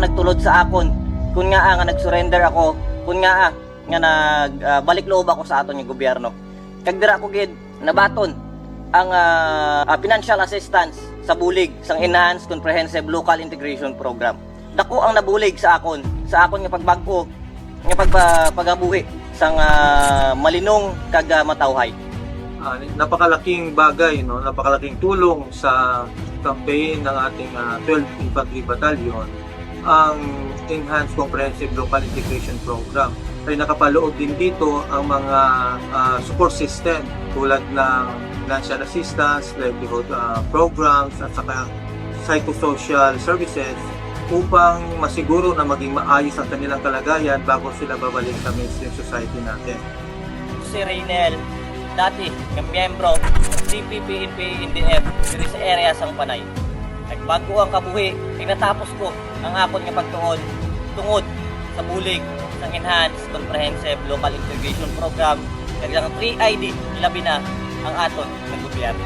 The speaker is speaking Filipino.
nagtulod sa akon, kun nga nga nagsurrender ako, kun nga nagbalik loob ako sa aton yung gobyerno. Kag dira ko gid nabaton ang financial assistance sa bulig sang Enhanced Comprehensive Local Integration Program. Dako ang nabulig sa akon nga pagbag-o nga pagabuhi sang malinong kag matawhay. Napakalaking bagay, no? Napakalaking tulong sa campaign ng ating 12th Infantry Battalion ang Enhanced Comprehensive Local Integration Program. Ay nakapaloob din dito ang mga support system tulad ng financial assistance, livelihood programs at saka psychosocial services upang masiguro na maging maayos ang kanilang kalagayan bago sila babalik sa mainstream society natin. Si Raynel, dati ng miyembro ng CPP-NPA-NDF diri sa area sang Panay. Nagbago ang kabuhi, natapos ko ang akon nga pagtuon tungod sa bulig ng Enhanced Comprehensive Local Integration Program kag ang 3ID labi na ang aton ng gobyerno.